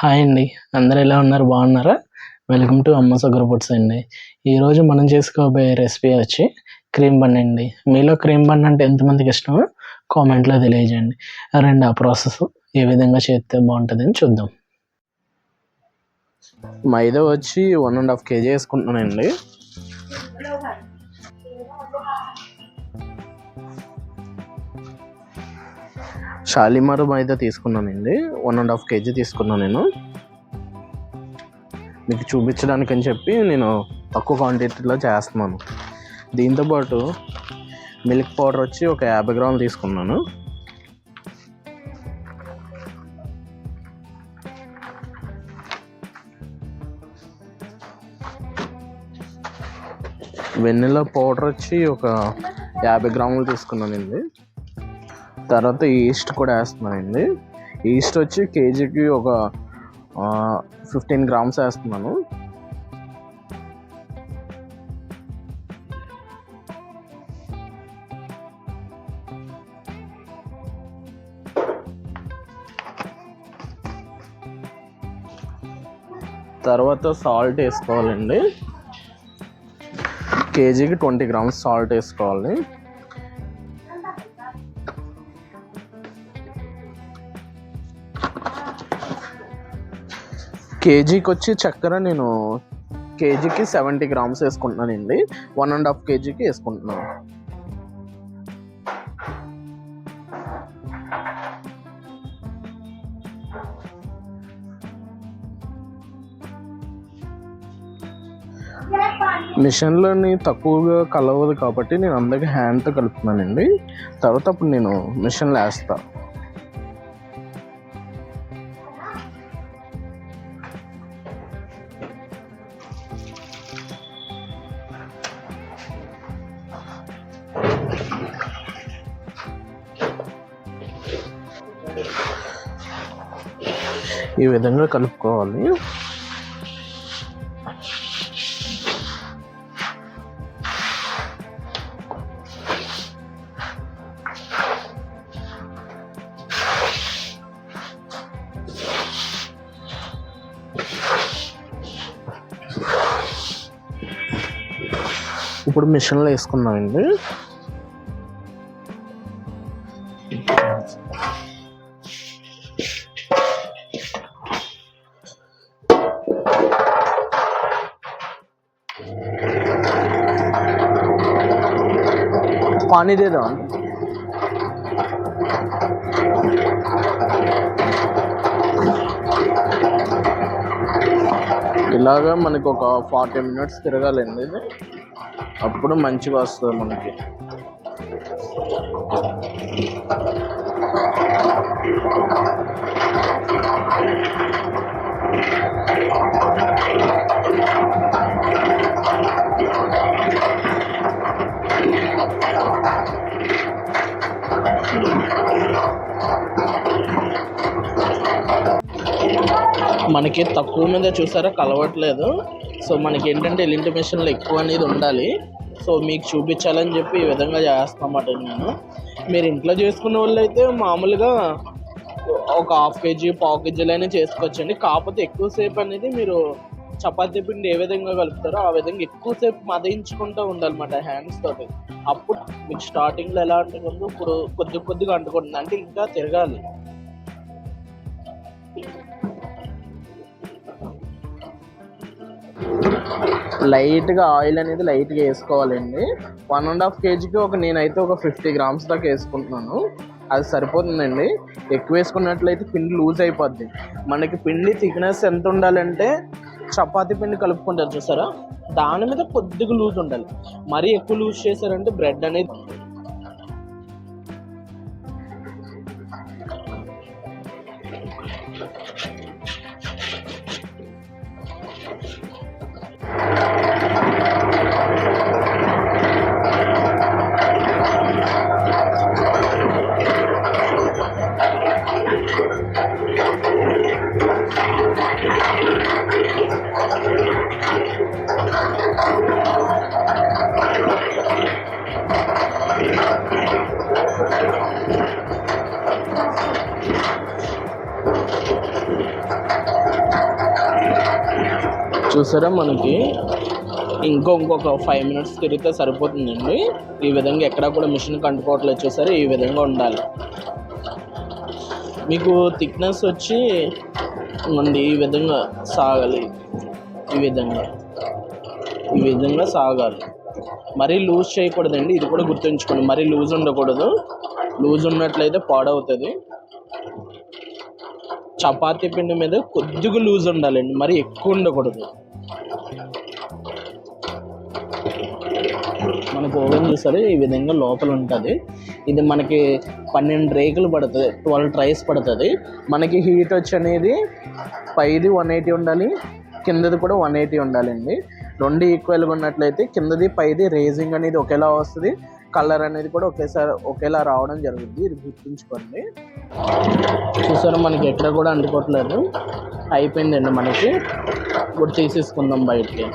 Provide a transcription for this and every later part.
Hi అండి. అందరూ ఎలా ఉన్నారు? బాగున్నారా? వెల్కమ్ టు అమ్మ సగ్గుర ఫుడ్స్ అండి. ఈరోజు మనం చేసుకోబోయే రెసిపీ వచ్చి క్రీమ్ బన్ అండి. మీలో క్రీమ్ బన్ అంటే ఎంతమందికి ఇష్టమో కామెంట్లో తెలియజేయండి. రండి ఆ ప్రాసెస్ ఏ విధంగా చేస్తే బాగుంటుందని చూద్దాం. మైదా వచ్చి 1.5 kg వేసుకుంటున్నానండి. షాలిమార్ మైదా తీసుకున్నానండి. 1.5 kg తీసుకున్నాను నేను. మీకు చూపించడానికి అని చెప్పి నేను తక్కువ క్వాంటిటీలో చేస్తున్నాను. దీంతోపాటు మిల్క్ పౌడర్ వచ్చి ఒక 50 గ్రాములు తీసుకున్నాను. వెనిలా పౌడర్ వచ్చి ఒక 50 గ్రాములు తీసుకున్నానండి. తర్వాత ఈస్ట్ కూడా వేస్తున్నానండి. ఈస్ట్ వచ్చి కేజీకి ఒక 15 గ్రామ్స్ వేస్తున్నాను. తర్వాత సాల్ట్ వేసుకోవాలండి. కేజీకి 20 గ్రామ్స్ సాల్ట్ వేసుకోవాలి. కేజీకి వచ్చి చక్కెర నేను కేజీకి 70 గ్రామ్స్ వేసుకుంటున్నానండి. 1.5 kgకి వేసుకుంటున్నాను. మిషన్లోని తక్కువగా కలవదు కాబట్టి నేను అందరికీ హ్యాండ్తో కలుపుతున్నానండి. తర్వాత అప్పుడు నేను మిషన్లో వేస్తాను. ఈ విధంగా కలుపుకోవాలి. ఇప్పుడు మిషన్లో వేసుకున్నామండి. पानी दे दो. ఇలాగా మనకు ఒక 40 minutes తిరగాలండి. ఇది అప్పుడు మంచిగా వస్తుంది మనకి. మనకి తక్కువ మీద చూసారా కలవట్లేదు. సో మనకి ఏంటంటే ఎలింటి మిషన్లో ఎక్కువ అనేది ఉండాలి. సో మీకు చూపించాలని చెప్పి ఈ విధంగా చేస్తామట నేను. మీరు ఇంట్లో చేసుకునే వాళ్ళు అయితే మామూలుగా ఒక 1/2 kg 1/4 kgలైనా చేసుకోవచ్చండి. కాకపోతే ఎక్కువసేపు అనేది మీరు చపాతీ పిండి ఏ విధంగా కలుపుతారో ఆ విధంగా ఎక్కువసేపు మదించుకుంటూ ఉండాలన్నమాట హ్యాండ్స్ తోటి. అప్పుడు మీకు స్టార్టింగ్లో ఎలా అంటుకుందో ఇప్పుడు కొద్దిగా అంటుకుంటుంది, అంటే ఇంకా తిరగాలి. లైట్గా ఆయిల్ అనేది లైట్గా వేసుకోవాలండి. 1.5 kgకి నేనైతే ఒక 50 గ్రామ్స్ దాకా వేసుకుంటున్నాను. అది సరిపోతుందండి. ఎక్కువ వేసుకున్నట్లయితే పిండి లూజ్ అయిపోద్ది. మనకి పిండి థిక్నెస్ ఎంత ఉండాలంటే చపాతీ పిండి కలుపుకుంటారు చూసారా, దాని మీద కొద్దిగా లూజ్ ఉండాలి. మరీ ఎక్కువ లూజ్ చేశారంటే బ్రెడ్ అనేది చూసారా మనకి ఇంకొక 5 minutes తిరిగితే సరిపోతుందండి. ఈ విధంగా ఎక్కడా కూడా మిషన్ కంటుకోవట్లేదు. చూసారా ఈ విధంగా ఉండాలి. మీకు థిక్నెస్ వచ్చి ఈ విధంగా సాగాలి. ఈ విధంగా సాగాలి. మరీ లూజ్ చేయకూడదండి, ఇది కూడా గుర్తుంచుకోండి. మరీ లూజ్ ఉండకూడదు. లూజ్ ఉన్నట్లయితే పాడవుతుంది. చపాతీ పిండి మీద కొద్దిగా లూజ్ ఉండాలండి, మరీ ఎక్కువ ఉండకూడదు. మనకు ఓవెన్ చూసారు ఈ విధంగా లోపల ఉంటుంది. ఇది మనకి 12 రేకులు పడుతుంది, 12 ట్రైస్ పడుతుంది. మనకి హీట్ వచ్చి అనేది పైది 180 ఉండాలి, కిందది కూడా 180 ఉండాలండి. రెండు ఈక్వల్గా ఉన్నట్లయితే కిందది పైది రేజింగ్ అనేది ఒకేలా వస్తుంది, కలర్ అనేది కూడా ఒకేలా రావడం జరుగుతుంది. ఇది గుర్తుంచుకోండి. చూసారా మనకి ఎక్కడ కూడా అంటుకోవట్లేదు. అయిపోయిందండి. మనకి ఇప్పుడు తీసేసుకుందాం బయటికి.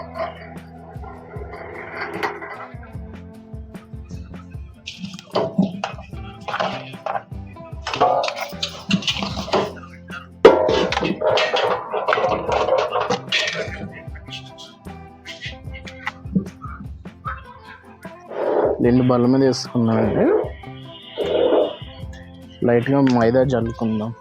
రెండు బల్ల మీద వేసుకున్నామండి. లైట్గా మైదా జల్లుకుందాం.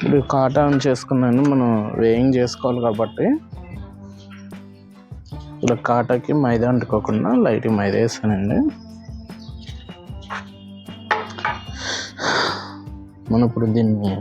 ఇప్పుడు కాటా ఆన్ చేసుకున్నాను. మనం వేయింగ్ చేసుకోవాలి కాబట్టి ఇలా కాటాకి మైదా అంటుకోకుండా లైట్ మైదా వేసానండి. మనం ఇప్పుడు దీన్ని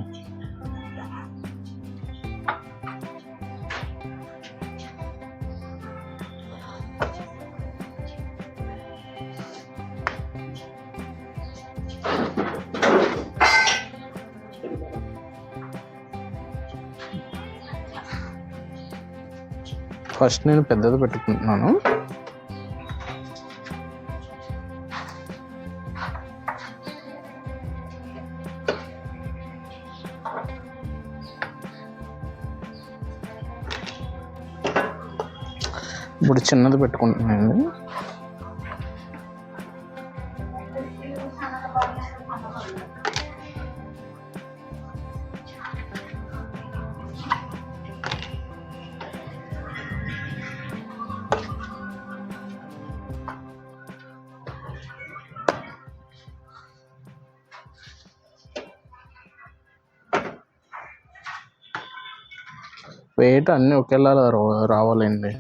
ఫస్ట్ నేను పెద్దది పెట్టుకుంటున్నాను. ఇప్పుడు చిన్నది పెట్టుకుంటున్నాను. వెయిట్ అన్నీ ఒకేలా రావాలండి.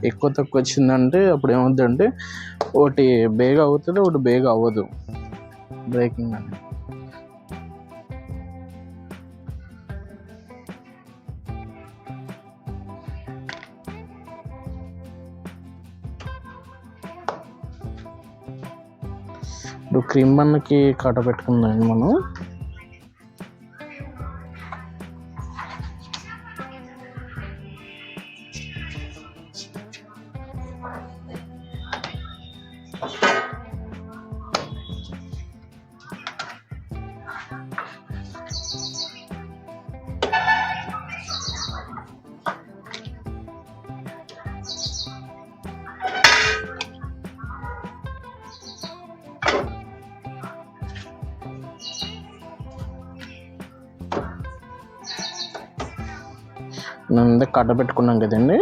ఎక్కువ తక్కువ వచ్చిందంటే అప్పుడు ఏమవుతుందంటే ఒకటి బేగా అవుతుంది, ఒకటి బేగా అవ్వదు. బ్రేకింగ్ అని ఇప్పుడు క్రీమ్ బన్కి కట్ట పెట్టుకుందాం మనం. నేను కట్ట పెట్టుకున్నాం కదండి,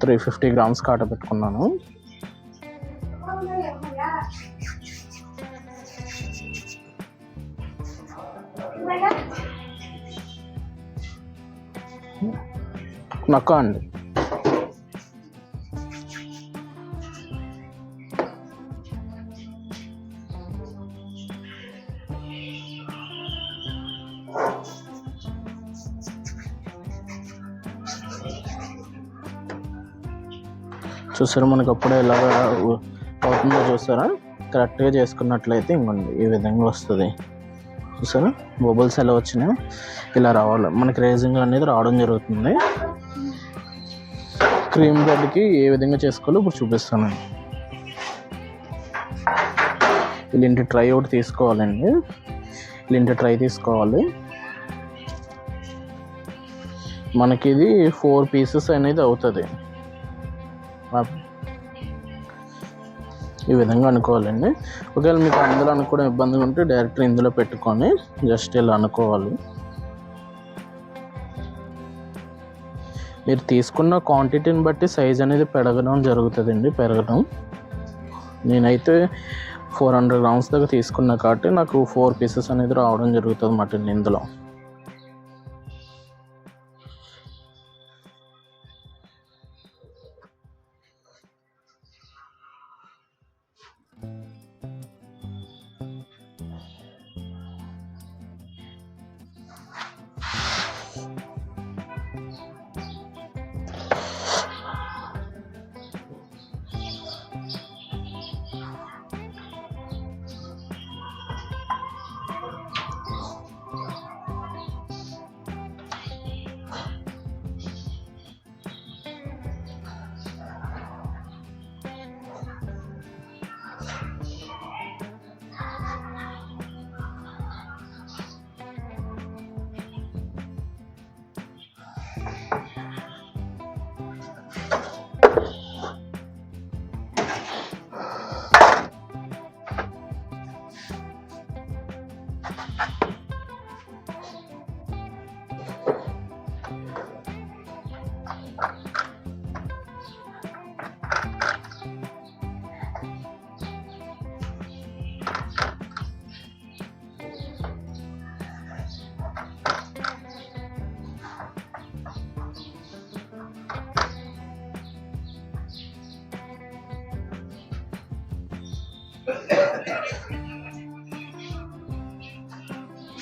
350 grams కట్ట పెట్టుకున్నాను. నక్క అండి. చూసారా మనకు అప్పుడే ఇలాగా అవుతుందో చూసారా. కరెక్ట్గా చేసుకున్నట్లయితే ఇంకోండి ఈ విధంగా వస్తుంది. చూసారా బబుల్స్ ఎలా వచ్చినాయో ఇలా రావాలి. మనకి రేజింగ్ అనేది రావడం జరుగుతుంది. క్రీమ్ బ్రెడ్కి ఏ విధంగా చేసుకోవాలో ఇప్పుడు చూపిస్తాను. ఇలాంటి ట్రై ఒకటి తీసుకోవాలండి. ఇలాంటి ట్రై తీసుకోవాలి. మనకి ఇది 4 పీసెస్ అనేది అవుతుంది. ఈ విధంగా అనుకోవాలండి. ఒకవేళ మీకు అందులో అనుకోవడం ఇబ్బందిగా ఉంటే డైరెక్ట్ ఇందులో పెట్టుకొని జస్ట్ ఇలా అనుకోవాలి. మీరు తీసుకున్న క్వాంటిటీని బట్టి సైజ్ అనేది పెరగడం. నేనైతే 400 grams దాకా తీసుకున్నా కాబట్టి నాకు 4 పీసెస్ అనేది రావడం జరుగుతుంది మటన్ ఇందులో.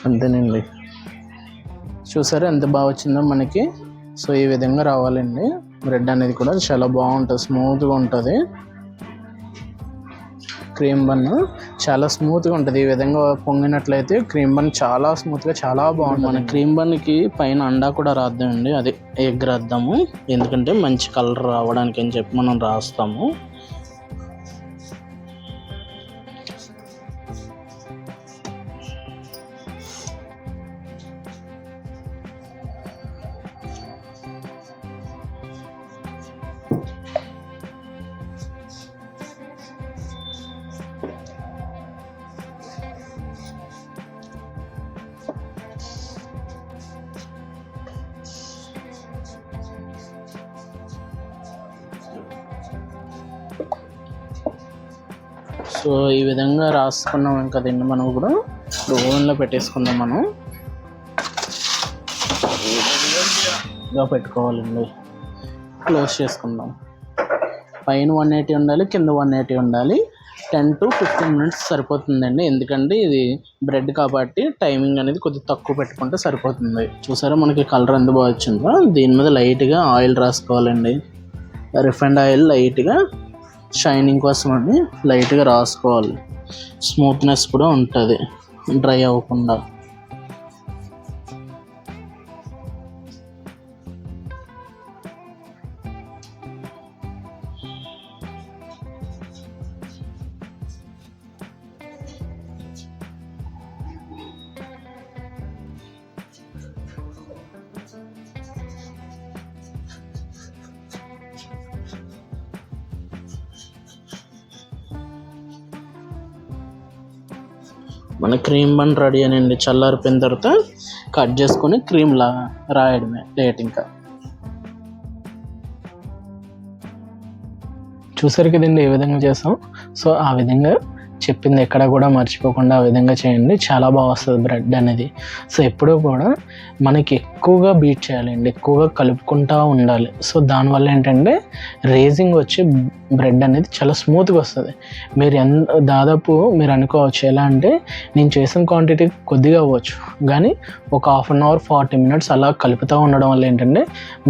అంతేనండి, చూసారా ఎంత బాగా వచ్చిందో మనకి. సో ఈ విధంగా రావాలండి. బ్రెడ్ అనేది కూడా చాలా బాగుంటుంది, స్మూత్గా ఉంటుంది. క్రీమ్ బన్ చాలా స్మూత్గా ఉంటుంది. ఈ విధంగా పొంగినట్లయితే క్రీమ్ బన్ చాలా స్మూత్గా చాలా బాగుంటుంది. మన క్రీమ్ బన్కి పైన అండా కూడా రాద్దామండి, అది ఎగ్ రాద్దాము, ఎందుకంటే మంచి కలర్ రావడానికి అని చెప్పి మనం రాస్తాము. సో ఈ విధంగా రాసుకున్నాం కదండి. మనం కూడా ఓవెన్లో పెట్టేసుకుందాం. మనం ఇలా పెట్టుకోవాలండి, క్లోజ్ చేసుకుందాం. పైన 180 ఉండాలి, కింద 180 ఉండాలి. 10 to 15 minutes సరిపోతుందండి, ఎందుకంటే ఇది బ్రెడ్ కాబట్టి టైమింగ్ అనేది కొద్దిగా తక్కువ పెట్టుకుంటే సరిపోతుంది. చూసారా మనకి కలర్ ఎంత బాగా వచ్చిందో. దీని మీద లైట్గా ఆయిల్ రాసుకోవాలండి, రిఫైండ్ ఆయిల్ లైట్గా షైనింగ్ కోసం అని లైట్గా రాసుకోవాలి. స్మూత్నెస్ కూడా ఉంటుంది, డ్రై అవ్వకుండా. మన క్రీమ్ బన్ రెడీ అనండి. చల్లారిపోయిన తర్వాత కట్ చేసుకొని క్రీమ్లా రాయడమే లేట్. ఇంకా చూసారు కదండి ఏ విధంగా చేసాం. సో ఆ విధంగా చెప్పింది ఎక్కడ కూడా మర్చిపోకుండా ఆ విధంగా చేయండి, చాలా బాగా వస్తుంది బ్రెడ్ అనేది. సో ఎప్పుడూ కూడా మనకి ఎక్కువగా బీట్ చేయాలండి, ఎక్కువగా కలుపుకుంటూ ఉండాలి. సో దానివల్ల ఏంటంటే రేజింగ్ వచ్చి బ్రెడ్ అనేది చాలా స్మూత్గా వస్తుంది. మీరు దాదాపు మీరు అనుకోవచ్చు ఎలా అంటే నేను చేసిన క్వాంటిటీ కొద్దిగా అవ్వచ్చు, కానీ ఒక 1/2 hour 40 minutes అలా కలుపుతూ ఉండడం వల్ల ఏంటంటే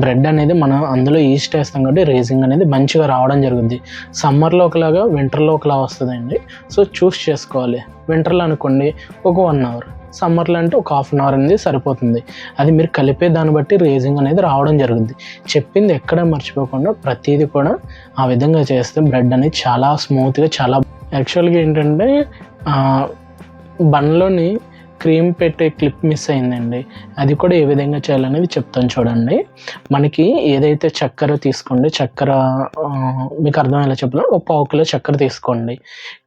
బ్రెడ్ అనేది మనం అందులో ఈస్ట్ వేస్తాం కాబట్టి రేజింగ్ అనేది మంచిగా రావడం జరుగుద్ది. సమ్మర్లో ఒకలాగా, వింటర్లో ఒకలా వస్తుందండి. సో చూస్ చేసుకోవాలి. వింటర్లో అనుకోండి ఒక 1 hour, సమ్మర్లో అంటే ఒక 1/2 hour అనేది సరిపోతుంది. అది మీరు కలిపే దాన్ని బట్టి రేజింగ్ అనేది రావడం జరుగుతుంది. చెప్పింది ఎక్కడ మర్చిపోకుండా ప్రతిదీ కూడా ఆ విధంగా చేస్తే బ్రెడ్ అనేది చాలా స్మూత్గా చాలా. యాక్చువల్గా ఏంటంటే బన్లోని క్రీమ్ పెట్టే క్లిప్ మిస్ అయిందండి. అది కూడా ఏ విధంగా చేయాలనేది చెప్తాను చూడండి. మనకి ఏదైతే చక్కెర తీసుకోండి, చక్కెర మీకు అర్థమయ్యేలా చెప్పాలి, ఒక 1 కిలో చక్కెర తీసుకోండి.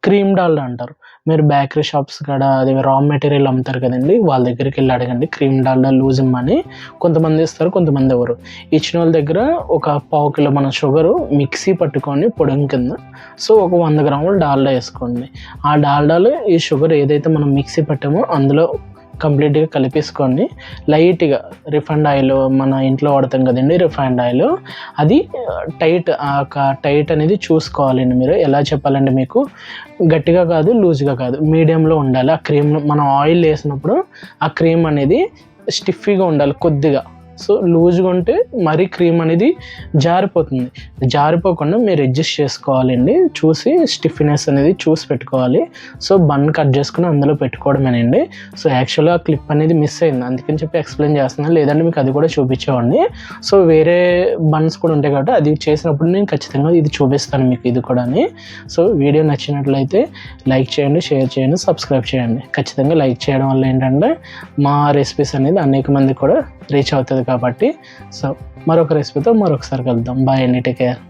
క్రీమ్ డాల్డా అంటారు. మీరు బేకరీ షాప్స్ కాడ అది రా మెటీరియల్ అమ్ముతారు కదండి, వాళ్ళ దగ్గరికి వెళ్ళి అడగండి క్రీమ్ డాల్డా లూజ్ ఇమ్మని. కొంతమంది ఇస్తారు, కొంతమంది ఎవరు. ఇచ్చిన వాళ్ళ దగ్గర ఒక 1/2 కిలో మన షుగరు మిక్సీ పట్టుకొని పొడి కింద, సో ఒక 100 గ్రాములు డాల్డా వేసుకోండి. ఆ డాల్డాలో ఈ షుగర్ ఏదైతే మనం మిక్సీ పట్టామో అందులో కంప్లీట్గా కలిపేసుకోండి. లైట్గా రిఫైండ్ ఆయిల్, మన ఇంట్లో వాడతాం కదండి రిఫైండ్ ఆయిల్, అది టైట్ అనేది చూసుకోవాలండి. మీరు ఎలా చెప్పాలంటే మీకు గట్టిగా కాదు, లూజ్గా కాదు, మీడియంలో ఉండాలి. ఆ క్రీమ్ మనం ఆయిల్ వేసినప్పుడు ఆ క్రీమ్ అనేది స్టిఫీగా ఉండాలి కొద్దిగా. సో లూజ్గా ఉంటే మరీ క్రీమ్ అనేది జారిపోతుంది. జారిపోకుండా మీరు అడ్జస్ట్ చేసుకోవాలండి. చూసి స్టిఫ్నెస్ అనేది చూసి పెట్టుకోవాలి. సో బన్ కట్ చేసుకుని అందులో పెట్టుకోవడమేనండి. సో యాక్చువల్గా క్లిప్ అనేది మిస్ అయింది, అందుకని చెప్పి ఎక్స్ప్లెయిన్ చేస్తున్నాను. లేదంటే మీకు అది కూడా చూపించేవాడిని. సో వేరే బన్స్ కూడా ఉంటాయి కాబట్టి అది చేసినప్పుడు నేను ఖచ్చితంగా ఇది చూపిస్తాను మీకు, ఇది కూడా. సో వీడియో నచ్చినట్లయితే లైక్ చేయండి, షేర్ చేయండి, సబ్స్క్రైబ్ చేయండి. ఖచ్చితంగా లైక్ చేయడం వల్ల ఏంటంటే మా రెసిపీస్ అనేది అనేక మంది కూడా రీచ్ అవుతుంది కాబట్టి. సో మరొక రెసిపీతో మరొకసారి కలుద్దాం. బాయ్ అండి, టేక్ కేర్.